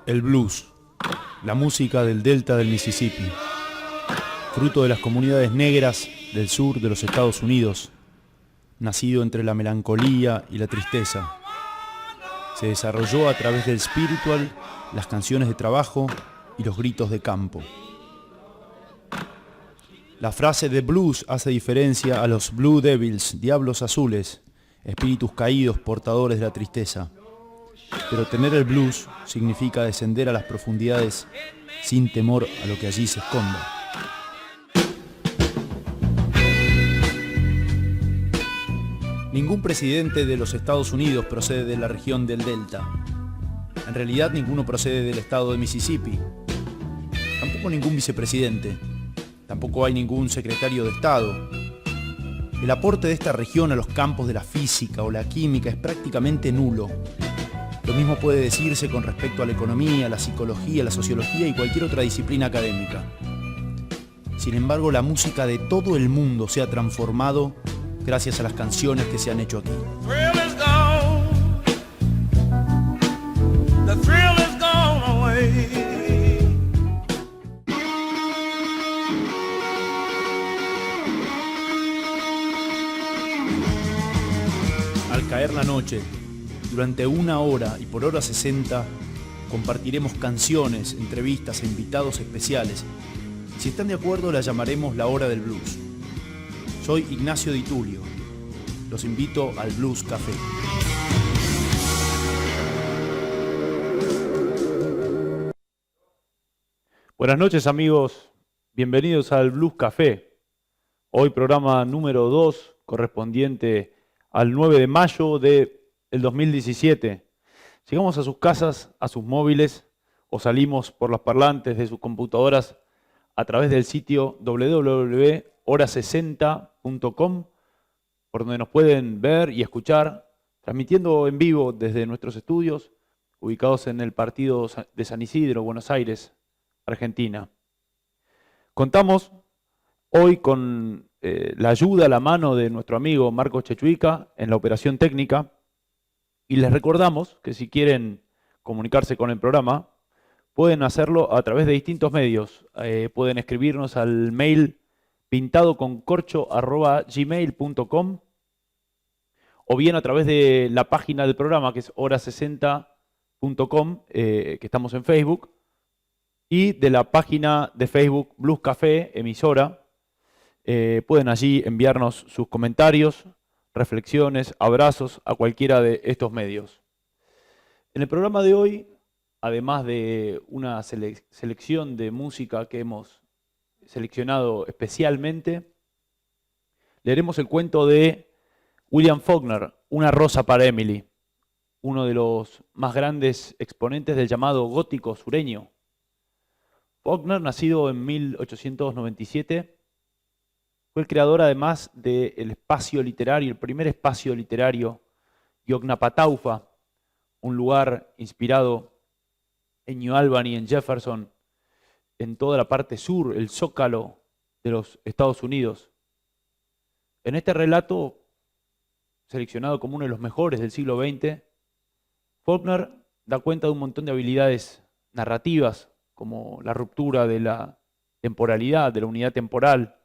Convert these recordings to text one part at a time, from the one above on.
El blues, la música del delta del Mississippi, fruto de las comunidades negras del sur de los Estados Unidos, nacido entre la melancolía y la tristeza. Se desarrolló a través del spiritual, las canciones de trabajo y los gritos de campo. La frase de blues hace diferencia a los Blue Devils, diablos azules, espíritus caídos portadores de la tristeza. Pero tener el blues significa descender a las profundidades sin temor a lo que allí se esconda. Ningún presidente de los Estados Unidos procede de la región del Delta. En realidad ninguno procede del estado de Mississippi. Tampoco ningún vicepresidente. Tampoco hay ningún secretario de Estado. El aporte de esta región a los campos de la física o la química es prácticamente nulo. Lo mismo puede decirse con respecto a la economía, la psicología, la sociología y cualquier otra disciplina académica. Sin embargo, la música de todo el mundo se ha transformado gracias a las canciones que se han hecho aquí. Al caer la noche, durante 1 hora y por hora 60, compartiremos canciones, entrevistas e invitados especiales. Si están de acuerdo, la llamaremos la Hora del Blues. Soy Ignacio Di Tulio. Los invito al Blues Café. Buenas noches, amigos. Bienvenidos al Blues Café. Hoy programa número 2, correspondiente al 9 de mayo del 2017. Llegamos a sus casas, a sus móviles, o salimos por los parlantes de sus computadoras a través del sitio www.hora60.com, por donde nos pueden ver y escuchar, transmitiendo en vivo desde nuestros estudios, ubicados en el partido de San Isidro, Buenos Aires, Argentina. Contamos hoy con la ayuda, la mano de nuestro amigo Marcos Chechuica en la operación técnica, y les recordamos que si quieren comunicarse con el programa, pueden hacerlo a través de distintos medios. Pueden escribirnos al mail pintadoconcorcho@gmail.com, o bien a través de la página del programa, que es hora60.com, que estamos en Facebook, y de la página de Facebook Blues Café, emisora. Pueden allí enviarnos sus comentarios, reflexiones, abrazos a cualquiera de estos medios. En el programa de hoy, además de una selección de música que hemos seleccionado especialmente, leeremos el cuento de William Faulkner, Una rosa para Emily, uno de los más grandes exponentes del llamado gótico sureño. Faulkner, nacido en 1897, fue el creador además del espacio literario, el primer espacio literario, Yoknapataufa, un lugar inspirado en New Albany, en Jefferson, en toda la parte sur, el zócalo de los Estados Unidos. En este relato, seleccionado como uno de los mejores del siglo XX, Faulkner da cuenta de un montón de habilidades narrativas, como la ruptura de la temporalidad, de la unidad temporal,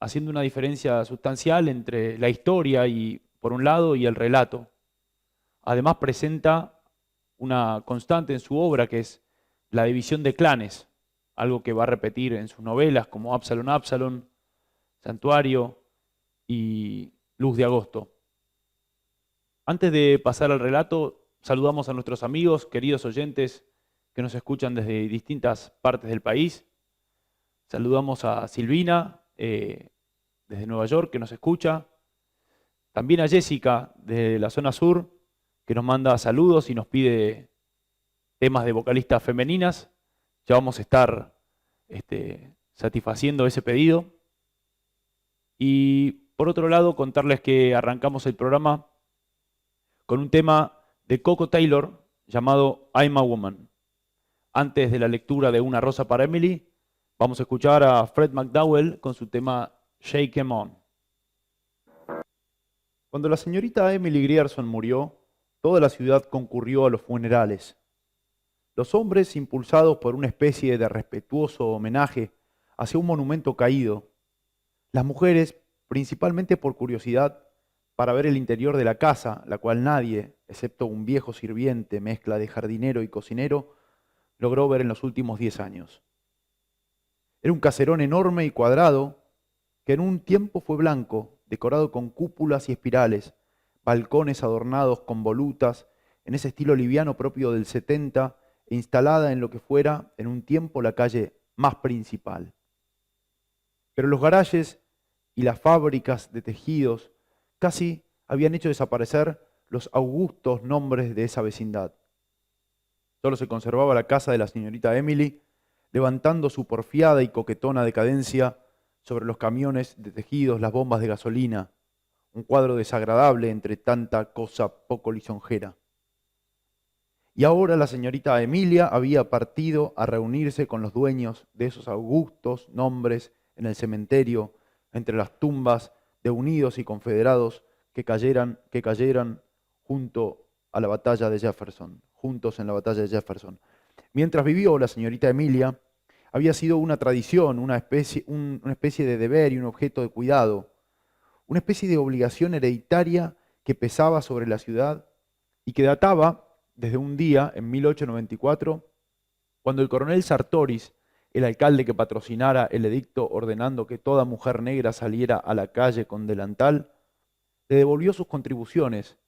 haciendo una diferencia sustancial entre la historia por un lado y el relato. Además presenta una constante en su obra, que es la división de clanes, algo que va a repetir en sus novelas como Absalom, Absalom, Santuario y Luz de Agosto. Antes de pasar al relato, saludamos a nuestros amigos, queridos oyentes que nos escuchan desde distintas partes del país. Saludamos a Silvina, desde Nueva York, que nos escucha. También a Jessica, de la zona sur, que nos manda saludos y nos pide temas de vocalistas femeninas. Ya vamos a estar satisfaciendo ese pedido. Y por otro lado, contarles que arrancamos el programa con un tema de Coco Taylor llamado I'm a Woman. Antes de la lectura de Una rosa para Emily, vamos a escuchar a Fred McDowell con su tema Shake 'Em On. Cuando la señorita Emily Grierson murió, toda la ciudad concurrió a los funerales. Los hombres, impulsados por una especie de respetuoso homenaje hacia un monumento caído, las mujeres, principalmente por curiosidad, para ver el interior de la casa, la cual nadie, excepto un viejo sirviente, mezcla de jardinero y cocinero, logró ver en los últimos 10 años. Era un caserón enorme y cuadrado, que en un tiempo fue blanco, decorado con cúpulas y espirales, balcones adornados con volutas, en ese estilo liviano propio del 70, e instalada en lo que fuera en un tiempo la calle más principal. Pero los garajes y las fábricas de tejidos casi habían hecho desaparecer los augustos nombres de esa vecindad. Solo se conservaba la casa de la señorita Emily, levantando su porfiada y coquetona decadencia sobre los camiones de tejidos, las bombas de gasolina, un cuadro desagradable entre tanta cosa poco lisonjera. Y ahora la señorita Emilia había partido a reunirse con los dueños de esos augustos nombres en el cementerio, entre las tumbas de unidos y confederados que cayeran junto a la batalla de Jefferson, juntos en la batalla de Jefferson. Mientras vivió la señorita Emilia, había sido una tradición, una especie de deber y un objeto de cuidado, una especie de obligación hereditaria que pesaba sobre la ciudad y que databa desde un día, en 1894, cuando el coronel Sartoris, el alcalde que patrocinara el edicto ordenando que toda mujer negra saliera a la calle con delantal, le devolvió sus contribuciones,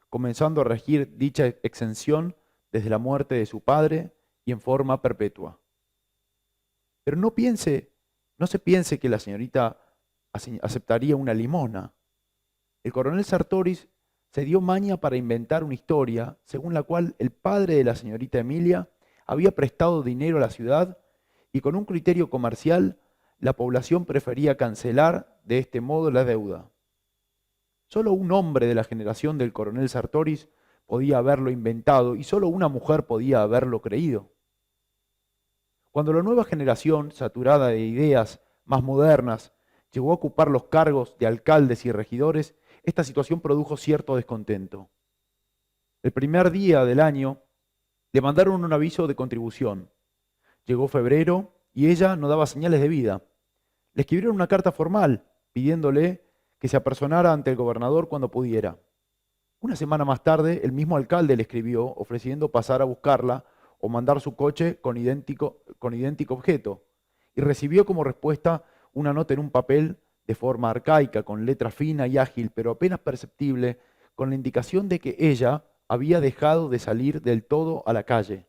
comenzando a regir dicha exención desde la muerte de su padre y en forma perpetua. Pero no se piense que la señorita aceptaría una limosna. El coronel Sartoris se dio maña para inventar una historia según la cual el padre de la señorita Emilia había prestado dinero a la ciudad y con un criterio comercial la población prefería cancelar de este modo la deuda. Solo un hombre de la generación del coronel Sartoris podía haberlo inventado y solo una mujer podía haberlo creído. Cuando la nueva generación, saturada de ideas más modernas, llegó a ocupar los cargos de alcaldes y regidores, esta situación produjo cierto descontento. El primer día del año le mandaron un aviso de contribución. Llegó febrero y ella no daba señales de vida. Le escribieron una carta formal pidiéndole que se apersonara ante el gobernador cuando pudiera. Una semana más tarde, el mismo alcalde le escribió ofreciendo pasar a buscarla o mandar su coche con idéntico objeto, y recibió como respuesta una nota en un papel de forma arcaica, con letra fina y ágil, pero apenas perceptible, con la indicación de que ella había dejado de salir del todo a la calle.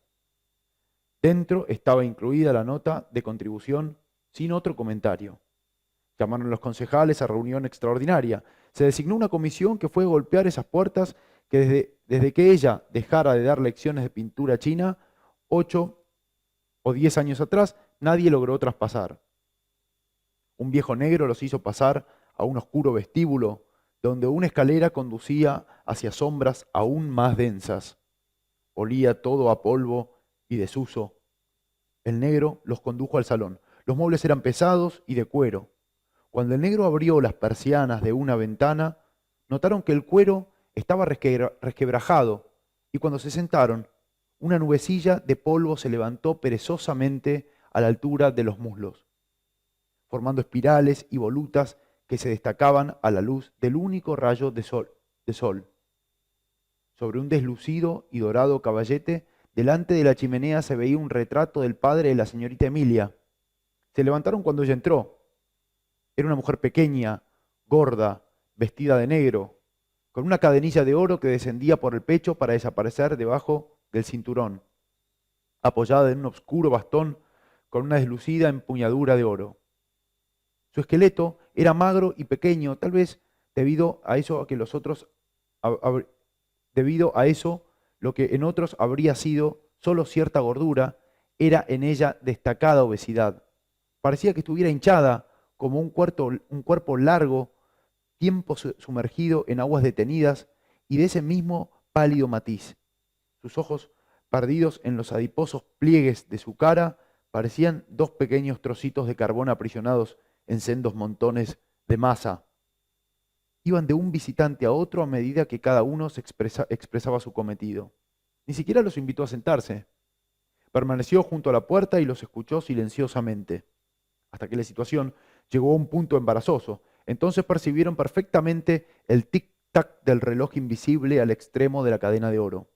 Dentro estaba incluida la nota de contribución sin otro comentario. Llamaron los concejales a reunión extraordinaria. Se designó una comisión que fue a golpear esas puertas que desde que ella dejara de dar lecciones de pintura china, 8 o 10 años atrás, nadie logró traspasar. Un viejo negro los hizo pasar a un oscuro vestíbulo donde una escalera conducía hacia sombras aún más densas. Olía todo a polvo y desuso. El negro los condujo al salón. Los muebles eran pesados y de cuero. Cuando el negro abrió las persianas de una ventana, notaron que el cuero estaba resquebrajado y cuando se sentaron, una nubecilla de polvo se levantó perezosamente a la altura de los muslos, formando espirales y volutas que se destacaban a la luz del único rayo de sol. Sobre un deslucido y dorado caballete, delante de la chimenea se veía un retrato del padre de la señorita Emilia. Se levantaron cuando ella entró. Era una mujer pequeña, gorda, vestida de negro, con una cadenilla de oro que descendía por el pecho para desaparecer debajo del cinturón, apoyada en un oscuro bastón con una deslucida empuñadura de oro. Su esqueleto era magro y pequeño, tal vez debido a eso lo que en otros habría sido solo cierta gordura, era en ella destacada obesidad. Parecía que estuviera hinchada como un cuerpo largo, tiempo sumergido en aguas detenidas y de ese mismo pálido matiz. Sus ojos, perdidos en los adiposos pliegues de su cara, parecían dos pequeños trocitos de carbón aprisionados en sendos montones de masa. Iban de un visitante a otro a medida que cada uno expresaba su cometido. Ni siquiera los invitó a sentarse. Permaneció junto a la puerta y los escuchó silenciosamente, hasta que la situación llegó a un punto embarazoso. Entonces percibieron perfectamente el tic-tac del reloj invisible al extremo de la cadena de oro.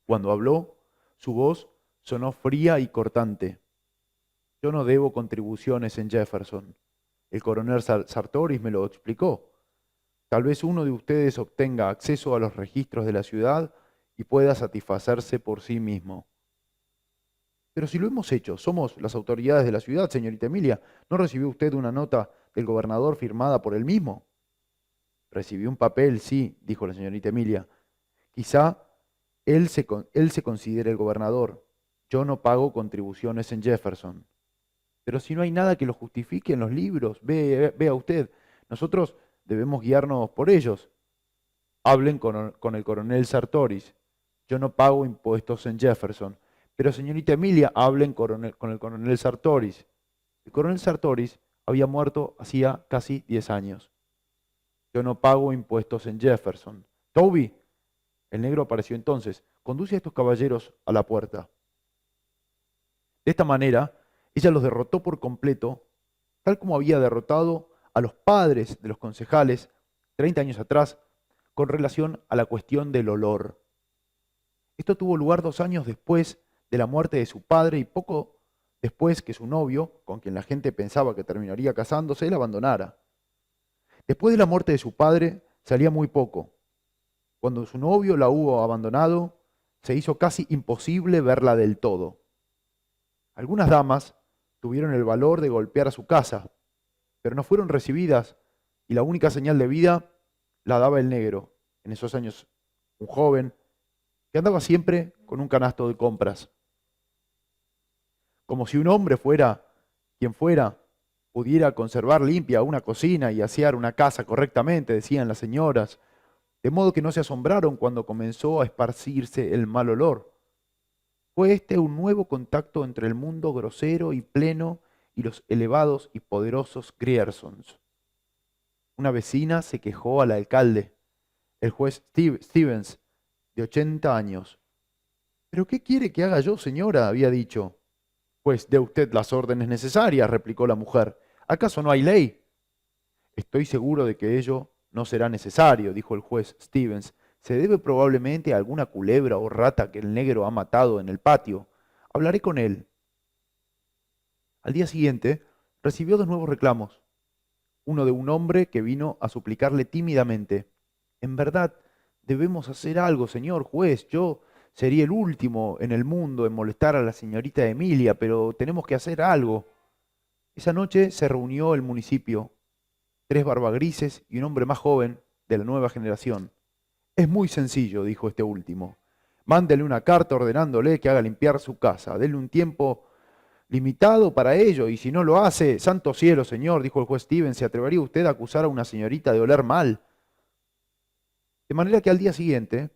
Cuando habló, su voz sonó fría y cortante. Yo no debo contribuciones en Jefferson. El coronel Sartoris me lo explicó. Tal vez uno de ustedes obtenga acceso a los registros de la ciudad y pueda satisfacerse por sí mismo. Pero si lo hemos hecho, somos las autoridades de la ciudad, señorita Emilia. ¿No recibió usted una nota del gobernador firmada por él mismo? Recibí un papel, sí, dijo la señorita Emilia. Quizá él se considere el gobernador. Yo no pago contribuciones en Jefferson. Pero si no hay nada que lo justifique en los libros, vea usted, nosotros debemos guiarnos por ellos. Hablen con el coronel Sartoris. Yo no pago impuestos en Jefferson. Pero señorita Emilia, hablen con el coronel Sartoris. El coronel Sartoris había muerto hacía casi 10 años. Yo no pago impuestos en Jefferson. Toby, el negro apareció entonces. Conduce a estos caballeros a la puerta. De esta manera, ella los derrotó por completo, tal como había derrotado a los padres de los concejales 30 años atrás, con relación a la cuestión del olor. Esto tuvo lugar 2 años después de la muerte de su padre y poco después que su novio, con quien la gente pensaba que terminaría casándose, la abandonara. Después de la muerte de su padre, salía muy poco. Cuando su novio la hubo abandonado, se hizo casi imposible verla del todo. Algunas damas tuvieron el valor de golpear a su casa, pero no fueron recibidas y la única señal de vida la daba el negro, en esos años un joven que andaba siempre con un canasto de compras. Como si un hombre fuera, quien fuera, pudiera conservar limpia una cocina y asear una casa correctamente, decían las señoras, de modo que no se asombraron cuando comenzó a esparcirse el mal olor. Fue este un nuevo contacto entre el mundo grosero y pleno y los elevados y poderosos Griersons. Una vecina se quejó al alcalde, el juez Stevens, de 80 años. ¿Pero qué quiere que haga yo, señora?, había dicho. Pues dé usted las órdenes necesarias, replicó la mujer. ¿Acaso no hay ley? Estoy seguro de que ello no será necesario, dijo el juez Stevens. Se debe probablemente a alguna culebra o rata que el negro ha matado en el patio. Hablaré con él. Al día siguiente, recibió 2 nuevos reclamos. Uno de un hombre que vino a suplicarle tímidamente. En verdad, debemos hacer algo, señor juez. Yo sería el último en el mundo en molestar a la señorita Emilia, pero tenemos que hacer algo. Esa noche se reunió el municipio, 3 barbagrises y un hombre más joven de la nueva generación. Es muy sencillo, dijo este último. Mándele una carta ordenándole que haga limpiar su casa. Denle un tiempo limitado para ello, y si no lo hace, santo cielo, señor, dijo el juez Stevens, ¿se atrevería usted a acusar a una señorita de oler mal? De manera que al día siguiente,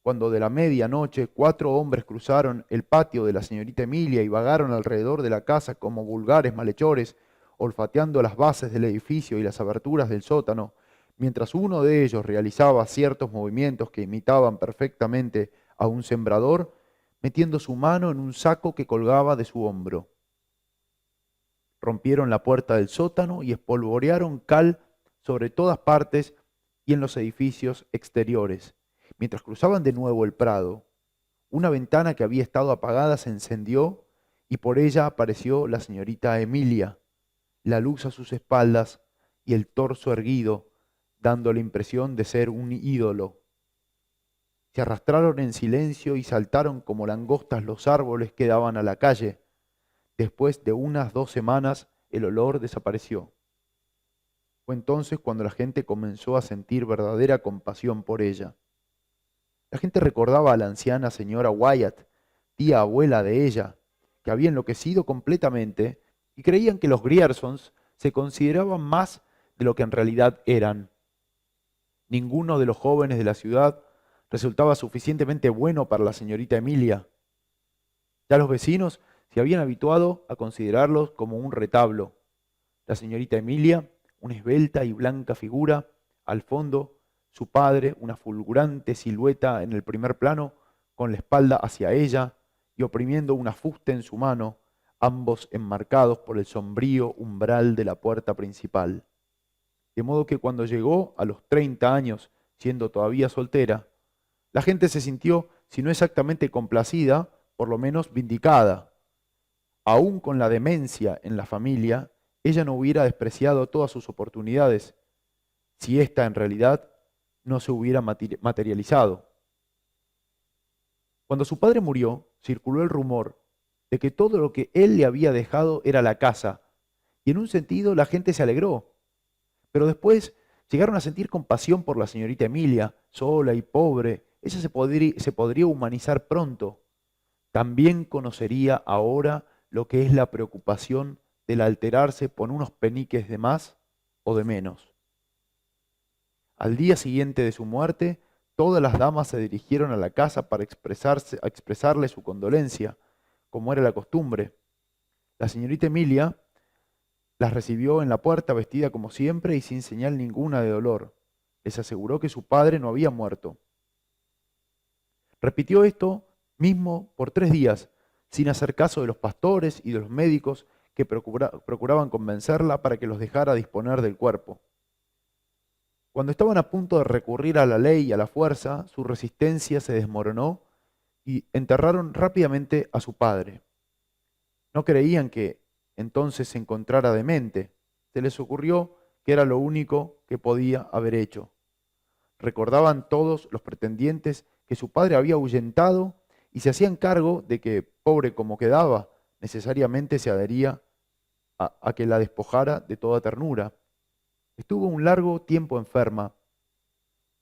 cuando de la medianoche 4 hombres cruzaron el patio de la señorita Emilia y vagaron alrededor de la casa como vulgares malhechores, olfateando las bases del edificio y las aberturas del sótano, mientras uno de ellos realizaba ciertos movimientos que imitaban perfectamente a un sembrador, metiendo su mano en un saco que colgaba de su hombro. Rompieron la puerta del sótano y espolvorearon cal sobre todas partes y en los edificios exteriores. Mientras cruzaban de nuevo el prado, una ventana que había estado apagada se encendió y por ella apareció la señorita Emilia, la luz a sus espaldas y el torso erguido, dando la impresión de ser un ídolo. Se arrastraron en silencio y saltaron como langostas los árboles que daban a la calle. Después de unas 2 semanas, el olor desapareció. Fue entonces cuando la gente comenzó a sentir verdadera compasión por ella. La gente recordaba a la anciana señora Wyatt, tía abuela de ella, que había enloquecido completamente, y creían que los Griersons se consideraban más de lo que en realidad eran. Ninguno de los jóvenes de la ciudad resultaba suficientemente bueno para la señorita Emilia. Ya los vecinos se habían habituado a considerarlos como un retablo. La señorita Emilia, una esbelta y blanca figura, al fondo, su padre, una fulgurante silueta en el primer plano, con la espalda hacia ella, y oprimiendo una fuste en su mano, ambos enmarcados por el sombrío umbral de la puerta principal. De modo que cuando llegó a los 30 años, siendo todavía soltera, la gente se sintió, si no exactamente complacida, por lo menos vindicada. Aún con la demencia en la familia, ella no hubiera despreciado todas sus oportunidades, si ésta en realidad no se hubiera materializado. Cuando su padre murió, circuló el rumor de que todo lo que él le había dejado era la casa, y en un sentido la gente se alegró. Pero después llegaron a sentir compasión por la señorita Emilia, sola y pobre. Ella se podría humanizar pronto. También conocería ahora lo que es la preocupación del alterarse por unos peniques de más o de menos. Al día siguiente de su muerte, todas las damas se dirigieron a la casa para expresarle su condolencia, como era la costumbre. La señorita Emilia las recibió en la puerta vestida como siempre y sin señal ninguna de dolor. Les aseguró que su padre no había muerto. Repitió esto mismo por 3 días, sin hacer caso de los pastores y de los médicos que procuraban convencerla para que los dejara disponer del cuerpo. Cuando estaban a punto de recurrir a la ley y a la fuerza, su resistencia se desmoronó y enterraron rápidamente a su padre. No creían que entonces se encontrara demente. Se les ocurrió que era lo único que podía haber hecho. Recordaban todos los pretendientes que su padre había ahuyentado y se hacían cargo de que, pobre como quedaba, necesariamente se adhería a que la despojara de toda ternura. Estuvo un largo tiempo enferma.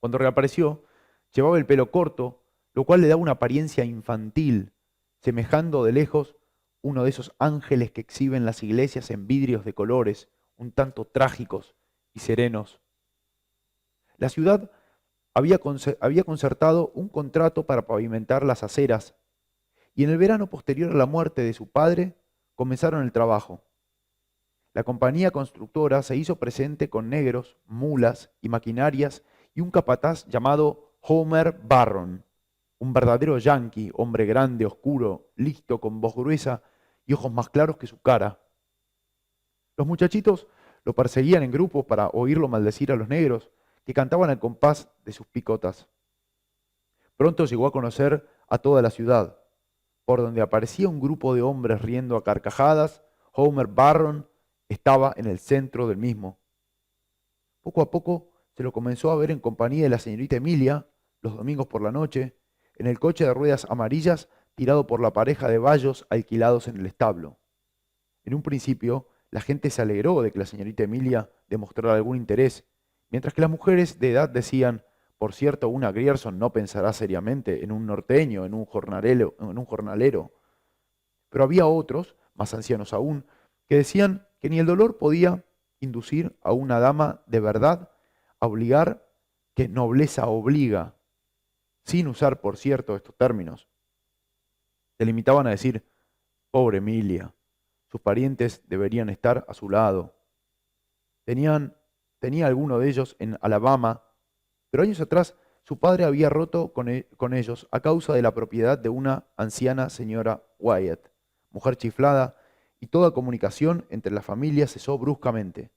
Cuando reapareció, llevaba el pelo corto, lo cual le daba una apariencia infantil, semejando de lejos uno de esos ángeles que exhiben las iglesias en vidrios de colores, un tanto trágicos y serenos. La ciudad había concertado un contrato para pavimentar las aceras, y en el verano posterior a la muerte de su padre comenzaron el trabajo. La compañía constructora se hizo presente con negros, mulas y maquinarias y un capataz llamado Homer Barron, un verdadero yanqui, hombre grande, oscuro, listo, con voz gruesa y ojos más claros que su cara. Los muchachitos lo perseguían en grupos para oírlo maldecir a los negros, que cantaban al compás de sus picotas. Pronto llegó a conocer a toda la ciudad. Por donde aparecía un grupo de hombres riendo a carcajadas, Homer Barron estaba en el centro del mismo. Poco a poco se lo comenzó a ver en compañía de la señorita Emilia, los domingos por la noche, en el coche de ruedas amarillas tirado por la pareja de bayos alquilados en el establo. En un principio, la gente se alegró de que la señorita Emilia demostrara algún interés, mientras que las mujeres de edad decían: por cierto, una Grierson no pensará seriamente en un norteño, en un jornalero. Pero había otros, más ancianos aún, que decían que ni el dolor podía inducir a una dama de verdad a obligar, que nobleza obliga, sin usar, por cierto, estos términos. Se limitaban a decir: pobre Emilia, sus parientes deberían estar a su lado. Tenía alguno de ellos en Alabama, pero años atrás su padre había roto con ellos a causa de la propiedad de una anciana señora Wyatt, mujer chiflada, y toda comunicación entre las familias cesó bruscamente.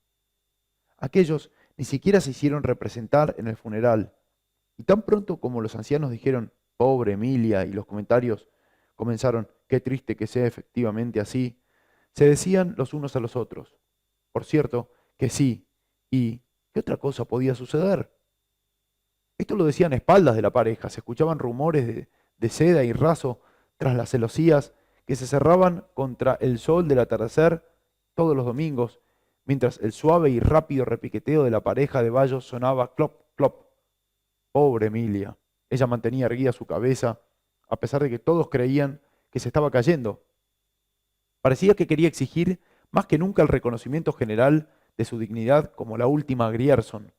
Aquellos ni siquiera se hicieron representar en el funeral, y tan pronto como los ancianos dijeron pobre Emilia y los comentarios comenzaron qué triste que sea efectivamente así, se decían los unos a los otros, por cierto, que sí, y ¿qué otra cosa podía suceder? Esto lo decían a espaldas de la pareja, se escuchaban rumores de seda y raso tras las celosías que se cerraban contra el sol del atardecer todos los domingos, mientras el suave y rápido repiqueteo de la pareja de bayos sonaba clop, clop. Pobre Emilia. Ella mantenía erguida su cabeza, a pesar de que todos creían que se estaba cayendo. Parecía que quería exigir más que nunca el reconocimiento general de su dignidad como la última Grierson,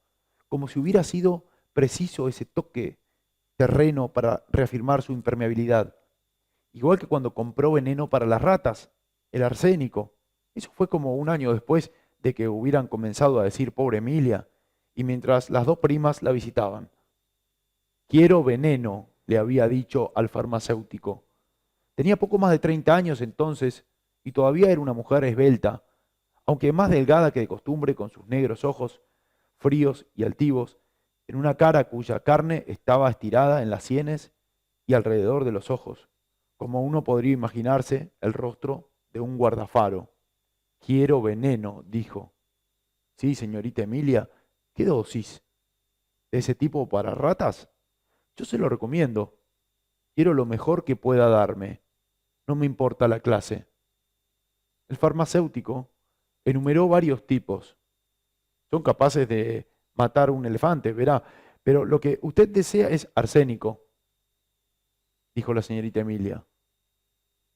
como si hubiera sido preciso ese toque terreno para reafirmar su impermeabilidad. Igual que cuando compró veneno para las ratas, el arsénico. Eso fue como 1 año después de que hubieran comenzado a decir pobre Emilia, y mientras las 2 primas la visitaban. Quiero veneno, le había dicho al farmacéutico. Tenía poco más de 30 años entonces y todavía era una mujer esbelta, aunque más delgada que de costumbre, con sus negros ojos fríos y altivos, en una cara cuya carne estaba estirada en las sienes y alrededor de los ojos, como uno podría imaginarse el rostro de un guardafaro. Quiero veneno, dijo. Sí, señorita Emilia, ¿qué dosis? ¿De ese tipo para ratas? Yo se lo recomiendo. Quiero lo mejor que pueda darme. No me importa la clase. El farmacéutico enumeró varios tipos. Son capaces de matar un elefante, verá. Pero lo que usted desea es arsénico, dijo la señorita Emilia.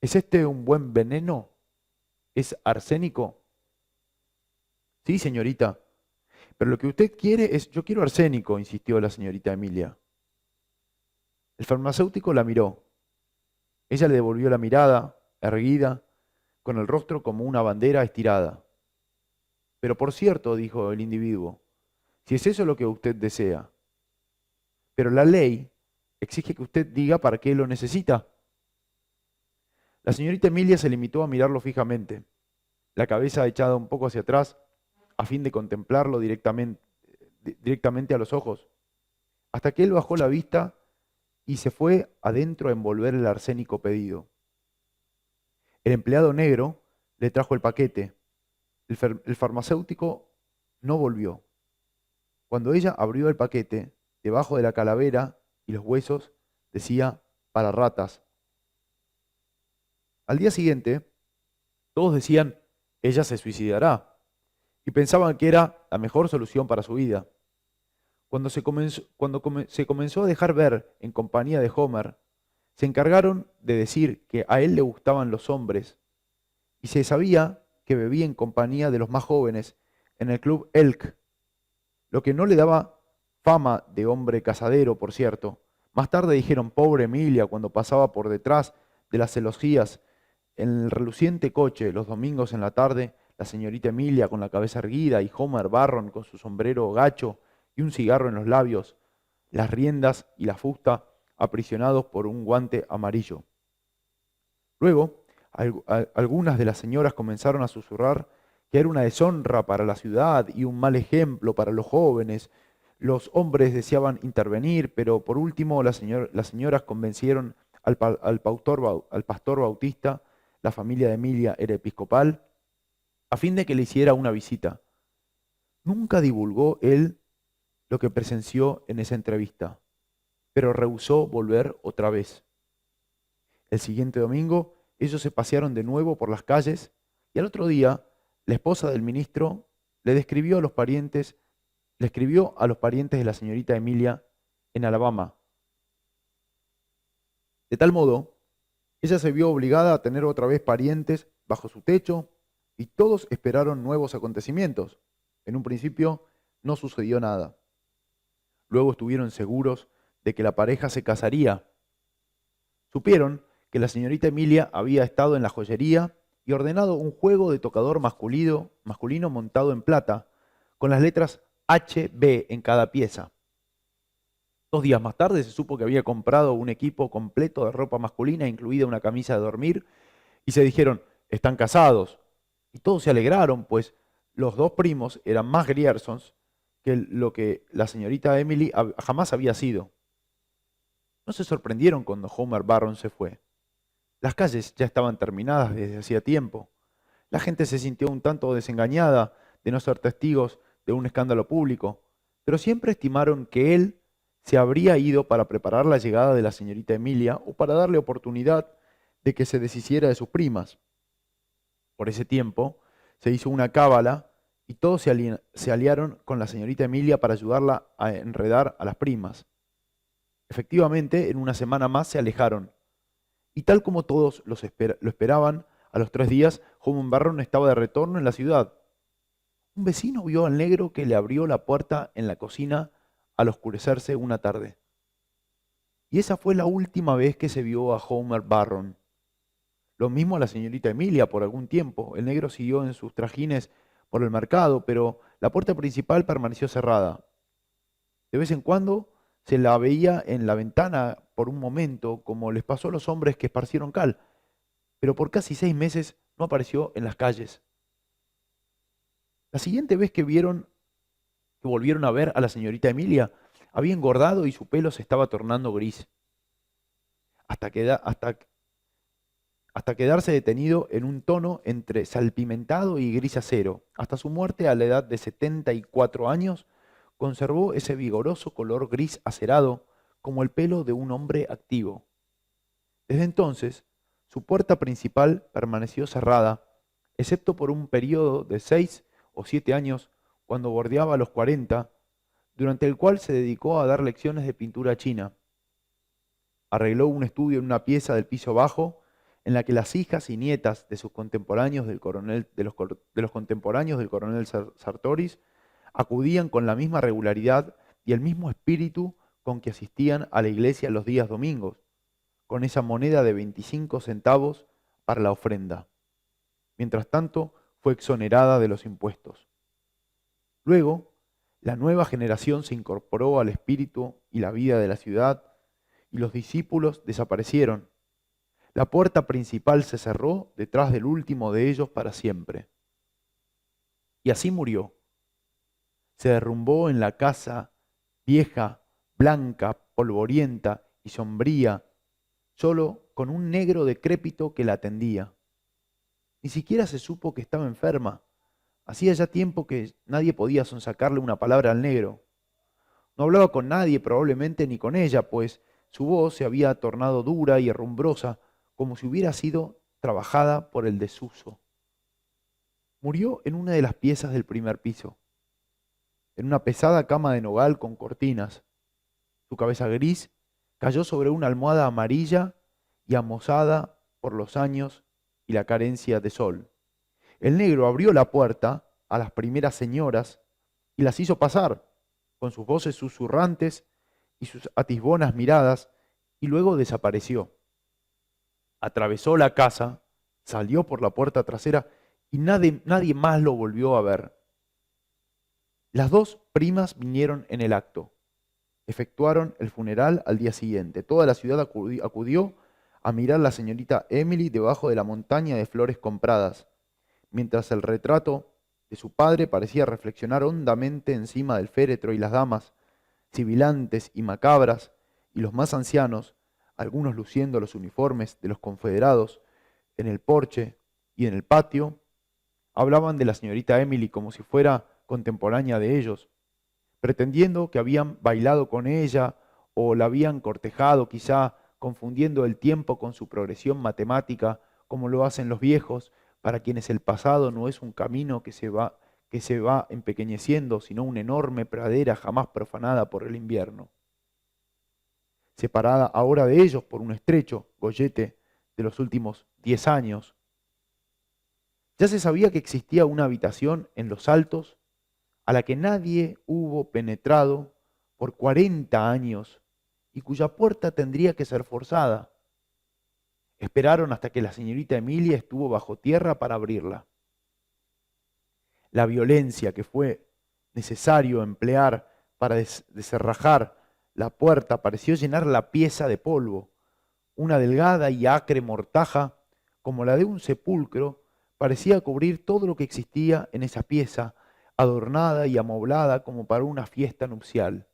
¿Es este un buen veneno? ¿Es arsénico? Sí, señorita. Pero lo que usted quiere es... Yo quiero arsénico, insistió la señorita Emilia. El farmacéutico la miró. Ella le devolvió la mirada, erguida, con el rostro como una bandera estirada. Pero por cierto, dijo el individuo, si es eso lo que usted desea. Pero la ley exige que usted diga para qué lo necesita. La señorita Emilia se limitó a mirarlo fijamente, la cabeza echada un poco hacia atrás, a fin de contemplarlo directamente a los ojos, hasta que él bajó la vista y se fue adentro a envolver el arsénico pedido. El empleado negro le trajo el paquete. El farmacéutico no volvió. Cuando ella abrió el paquete, debajo de la calavera y los huesos decía para ratas. Al día siguiente, todos decían, ella se suicidará, y pensaban que era la mejor solución para su vida. Cuando se comenzó a dejar ver en compañía de Homer, se encargaron de decir que a él le gustaban los hombres, y se sabía que bebía en compañía de los más jóvenes en el club Elk, lo que no le daba fama de hombre casadero, por cierto. Más tarde dijeron, pobre Emilia, cuando pasaba por detrás de las celosías en el reluciente coche los domingos en la tarde, la señorita Emilia con la cabeza erguida y Homer Barron con su sombrero gacho y un cigarro en los labios, las riendas y la fusta aprisionados por un guante amarillo. Luego, algunas de las señoras comenzaron a susurrar que era una deshonra para la ciudad y un mal ejemplo para los jóvenes. Los hombres deseaban intervenir, pero por último las señoras convencieron al pastor bautista, la familia de Emilia era episcopal, a fin de que le hiciera una visita. Nunca divulgó él lo que presenció en esa entrevista, pero rehusó volver otra vez. El siguiente domingo ellos se pasearon de nuevo por las calles y al otro día la esposa del ministro le escribió a los parientes de la señorita Emilia en Alabama. De tal modo, ella se vio obligada a tener otra vez parientes bajo su techo y todos esperaron nuevos acontecimientos. En un principio no sucedió nada. Luego estuvieron seguros de que la pareja se casaría. Supieron que la señorita Emilia había estado en la joyería y ordenado un juego de tocador masculino montado en plata, con las letras HB en cada pieza. 2 días más tarde se supo que había comprado un equipo completo de ropa masculina, incluida una camisa de dormir, y se dijeron, están casados. Y todos se alegraron, pues los 2 primos eran más Griersons que lo que la señorita Emily jamás había sido. No se sorprendieron cuando Homer Barron se fue. Las calles ya estaban terminadas desde hacía tiempo. La gente se sintió un tanto desengañada de no ser testigos de un escándalo público, pero siempre estimaron que él se habría ido para preparar la llegada de la señorita Emilia o para darle oportunidad de que se deshiciera de sus primas. Por ese tiempo se hizo una cábala y todos se aliaron con la señorita Emilia para ayudarla a enredar a las primas. Efectivamente, en una semana más se alejaron. Y tal como todos lo esperaban, a los 3 días, Homer Barron estaba de retorno en la ciudad. Un vecino vio al negro que le abrió la puerta en la cocina al oscurecerse una tarde. Y esa fue la última vez que se vio a Homer Barron. Lo mismo a la señorita Emilia por algún tiempo. El negro siguió en sus trajines por el mercado, pero la puerta principal permaneció cerrada. De vez en cuando se la veía en la ventana por un momento, como les pasó a los hombres que esparcieron cal, pero por casi 6 meses no apareció en las calles. La siguiente vez que volvieron a ver a la señorita Emilia, había engordado y su pelo se estaba tornando gris, hasta quedarse detenido en un tono entre salpimentado y gris acero. Hasta su muerte a la edad de 74 años, conservó ese vigoroso color gris acerado como el pelo de un hombre activo. Desde entonces, su puerta principal permaneció cerrada, excepto por un periodo de 6 o 7 años, cuando bordeaba los 40, durante el cual se dedicó a dar lecciones de pintura china. Arregló un estudio en una pieza del piso bajo, en la que las hijas y nietas de sus contemporáneos de los contemporáneos del coronel Sartoris acudían con la misma regularidad y el mismo espíritu con que asistían a la iglesia los días domingos, con esa moneda de 25 centavos para la ofrenda. Mientras tanto, fue exonerada de los impuestos. Luego, la nueva generación se incorporó al espíritu y la vida de la ciudad, y los discípulos desaparecieron. La puerta principal se cerró detrás del último de ellos para siempre. Y así murió. Se derrumbó en la casa vieja, blanca, polvorienta y sombría, solo con un negro decrépito que la atendía. Ni siquiera se supo que estaba enferma. Hacía ya tiempo que nadie podía sonsacarle una palabra al negro. No hablaba con nadie, probablemente ni con ella, pues su voz se había tornado dura y herrumbrosa, como si hubiera sido trabajada por el desuso. Murió en una de las piezas del primer piso, en una pesada cama de nogal con cortinas. Su cabeza gris cayó sobre una almohada amarilla y amosada por los años y la carencia de sol. El negro abrió la puerta a las primeras señoras y las hizo pasar, con sus voces susurrantes y sus atisbonas miradas, y luego desapareció. Atravesó la casa, salió por la puerta trasera y nadie más lo volvió a ver. Las dos primas vinieron en el acto. Efectuaron el funeral al día siguiente. Toda la ciudad acudió a mirar a la señorita Emily debajo de la montaña de flores compradas, mientras el retrato de su padre parecía reflexionar hondamente encima del féretro, y las damas, sibilantes y macabras, y los más ancianos, algunos luciendo los uniformes de los confederados, en el porche y en el patio, hablaban de la señorita Emily como si fuera contemporánea de ellos, pretendiendo que habían bailado con ella o la habían cortejado, quizá confundiendo el tiempo con su progresión matemática, como lo hacen los viejos, para quienes el pasado no es un camino que se va empequeñeciendo, sino una enorme pradera jamás profanada por el invierno. Separada ahora de ellos por un estrecho gollete de los últimos 10 años, ya se sabía que existía una habitación en los altos a la que nadie hubo penetrado por 40 años y cuya puerta tendría que ser forzada. Esperaron hasta que la señorita Emilia estuvo bajo tierra para abrirla. La violencia que fue necesario emplear para descerrajar la puerta pareció llenar la pieza de polvo. Una delgada y acre mortaja, como la de un sepulcro, parecía cubrir todo lo que existía en esa pieza, adornada y amoblada como para una fiesta nupcial.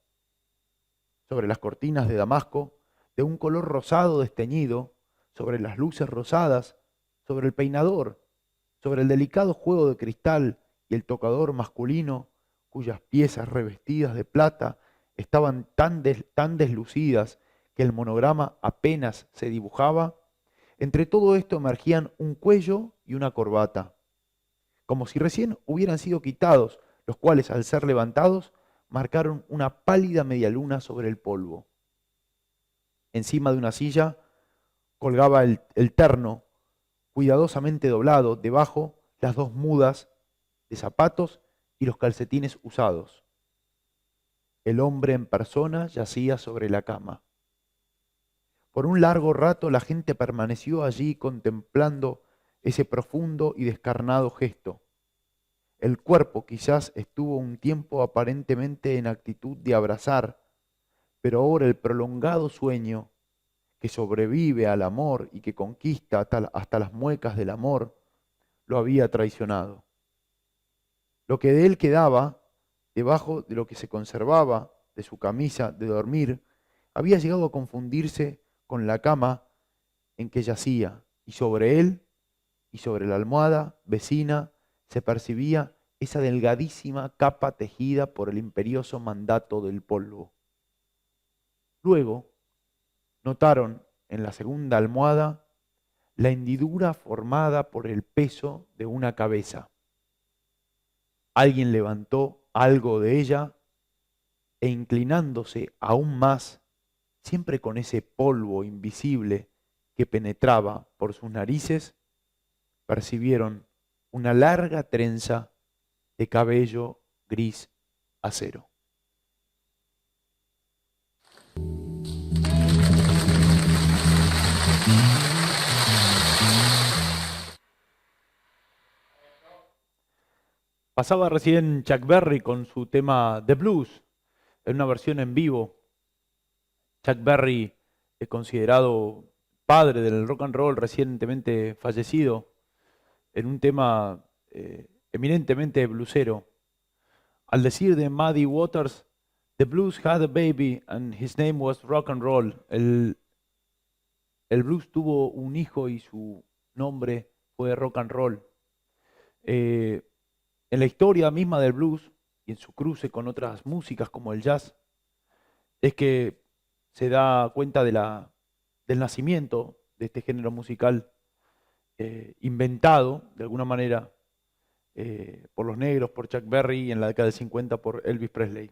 Sobre las cortinas de damasco, de un color rosado desteñido, sobre las luces rosadas, sobre el peinador, sobre el delicado juego de cristal y el tocador masculino, cuyas piezas revestidas de plata estaban tan deslucidas que el monograma apenas se dibujaba, entre todo esto emergían un cuello y una corbata, como si recién hubieran sido quitados, los cuales, al ser levantados, marcaron una pálida medialuna sobre el polvo. Encima de una silla colgaba el terno, cuidadosamente doblado, debajo las dos mudas de zapatos y los calcetines usados. El hombre en persona yacía sobre la cama. Por un largo rato la gente permaneció allí contemplando ese profundo y descarnado gesto. El cuerpo quizás estuvo un tiempo aparentemente en actitud de abrazar, pero ahora el prolongado sueño que sobrevive al amor y que conquista hasta las muecas del amor, lo había traicionado. Lo que de él quedaba, debajo de lo que se conservaba de su camisa de dormir, había llegado a confundirse con la cama en que yacía, y sobre él y sobre la almohada vecina se percibía esa delgadísima capa tejida por el imperioso mandato del polvo. Luego notaron en la segunda almohada la hendidura formada por el peso de una cabeza. Alguien levantó algo de ella e inclinándose aún más, siempre con ese polvo invisible que penetraba por sus narices, percibieron una larga trenza de cabello gris acero. Pasaba recién Chuck Berry con su tema The Blues, en una versión en vivo. Chuck Berry es considerado padre del rock and roll, recientemente fallecido, en un tema eminentemente bluesero. Al decir de Muddy Waters, "The blues had a baby and his name was rock and roll". El blues tuvo un hijo y su nombre fue rock and roll. En la historia misma del blues y en su cruce con otras músicas como el jazz, es que se da cuenta del nacimiento de este género musical inventado, de alguna manera, por los negros, por Chuck Berry y en la década del 50 por Elvis Presley.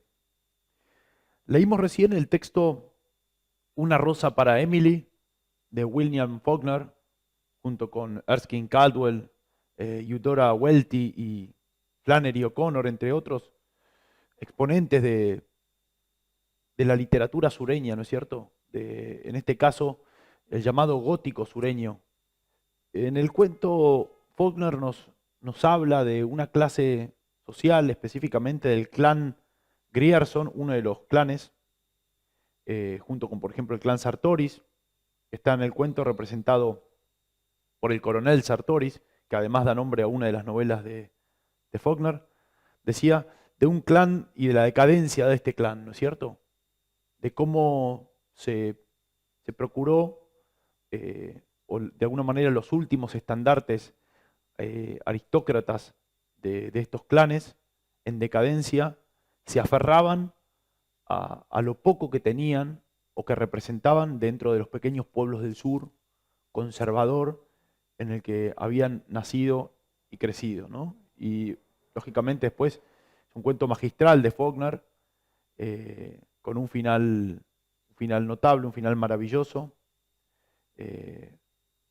Leímos recién el texto Una rosa para Emily, de William Faulkner, junto con Erskine Caldwell, Eudora Welty y Flannery O'Connor, entre otros exponentes de la literatura sureña, ¿no es cierto? En este caso, el llamado gótico sureño. En el cuento, Faulkner nos habla de una clase social, específicamente del clan Grierson, uno de los clanes, junto con, por ejemplo, el clan Sartoris, que está en el cuento representado por el coronel Sartoris, que además da nombre a una de las novelas de Faulkner. Decía de un clan y de la decadencia de este clan, ¿no es cierto? De cómo se procuró, o de alguna manera los últimos estandartes aristócratas de estos clanes en decadencia se aferraban a lo poco que tenían o que representaban dentro de los pequeños pueblos del sur, conservador, en el que habían nacido y crecido, ¿no? Y lógicamente después es un cuento magistral de Faulkner, con un final notable, un final maravilloso.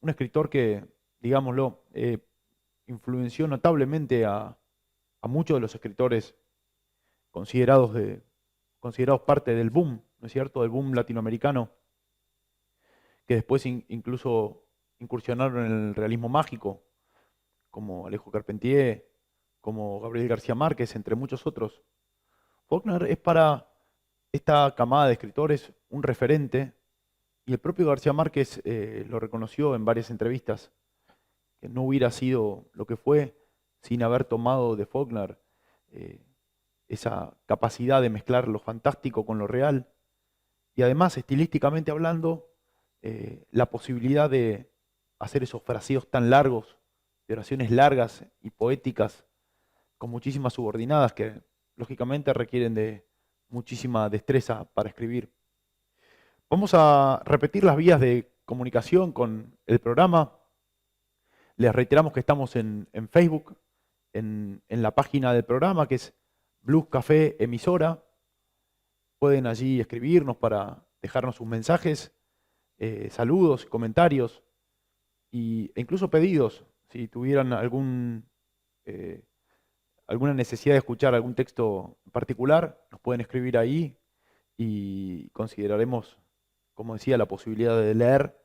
Un escritor que, digámoslo, influenció notablemente a muchos de los escritores considerados parte del boom, ¿no es cierto?, del boom latinoamericano, que después incluso incursionaron en el realismo mágico, como Alejo Carpentier, como Gabriel García Márquez, entre muchos otros. Faulkner es para esta camada de escritores un referente, y el propio García Márquez lo reconoció en varias entrevistas, que no hubiera sido lo que fue sin haber tomado de Faulkner esa capacidad de mezclar lo fantástico con lo real, y además, estilísticamente hablando, la posibilidad de hacer esos fraseos tan largos, de oraciones largas y poéticas, con muchísimas subordinadas que lógicamente requieren de muchísima destreza para escribir. Vamos a repetir las vías de comunicación con el programa. Les reiteramos que estamos en Facebook, en la página del programa, que es Blues Café Emisora. Pueden allí escribirnos para dejarnos sus mensajes, saludos, comentarios e incluso pedidos. Si tuvieran alguna necesidad de escuchar algún texto particular, nos pueden escribir ahí y consideraremos, como decía, la posibilidad de leer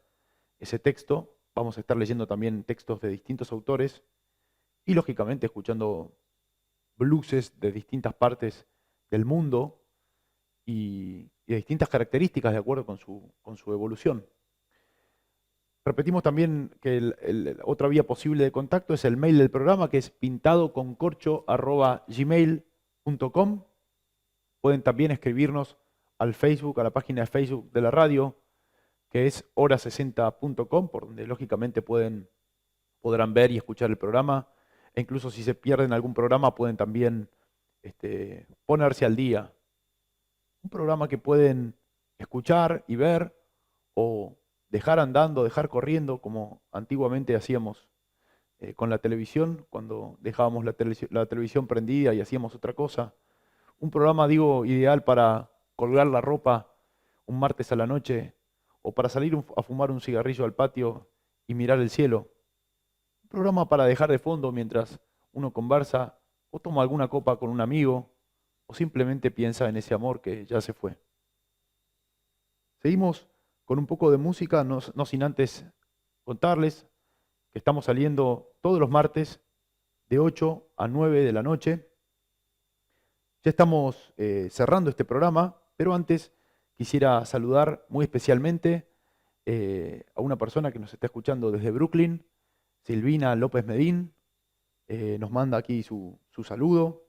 ese texto. Vamos a estar leyendo también textos de distintos autores y, lógicamente, escuchando blueses de distintas partes del mundo y de distintas características de acuerdo con su evolución. Repetimos también que otra vía posible de contacto es el mail del programa, que es pintadoconcorcho@gmail.com. Pueden también escribirnos al Facebook, a la página de Facebook de la radio, que es hora60.com, por donde lógicamente podrán ver y escuchar el programa. E incluso si se pierden algún programa, pueden también ponerse al día. Un programa que pueden escuchar y ver, o dejar andando, dejar corriendo, como antiguamente hacíamos con la televisión, cuando dejábamos la televisión prendida y hacíamos otra cosa. Un programa, digo, ideal para colgar la ropa un martes a la noche, o para salir a fumar un cigarrillo al patio y mirar el cielo. Un programa para dejar de fondo mientras uno conversa o toma alguna copa con un amigo o simplemente piensa en ese amor que ya se fue. Seguimos con un poco de música, no sin antes contarles que estamos saliendo todos los martes de 8 a 9 de la noche. Ya estamos cerrando este programa, pero antes quisiera saludar muy especialmente a una persona que nos está escuchando desde Brooklyn, Silvina López Medín, nos manda aquí su saludo.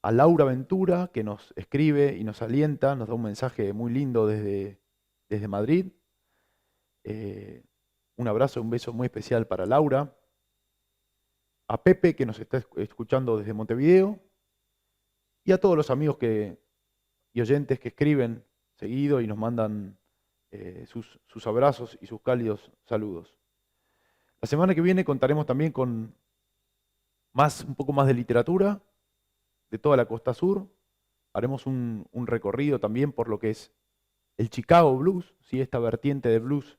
A Laura Ventura, que nos escribe y nos alienta, nos da un mensaje muy lindo desde Madrid. Un abrazo, un beso muy especial para Laura. A Pepe, que nos está escuchando desde Montevideo. Y a todos los amigos y oyentes que escriben seguido y nos mandan sus abrazos y sus cálidos saludos. La semana que viene contaremos también con un poco más de literatura de toda la costa sur. Haremos un recorrido también por lo que es el Chicago Blues, ¿sí? Esta vertiente de blues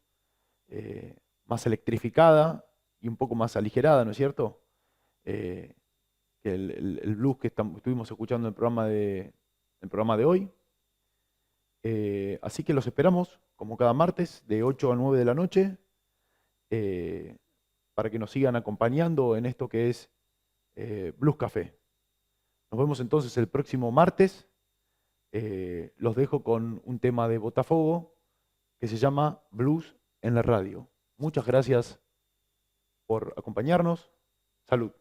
más electrificada y un poco más aligerada, ¿no es cierto? Que el blues que estuvimos escuchando en el programa de hoy. Así que los esperamos, como cada martes, de 8 a 9 de la noche, para que nos sigan acompañando en esto que es Blues Café. Nos vemos entonces el próximo martes. Los dejo con un tema de Botafogo que se llama Blues en la radio. Muchas gracias por acompañarnos. Salud.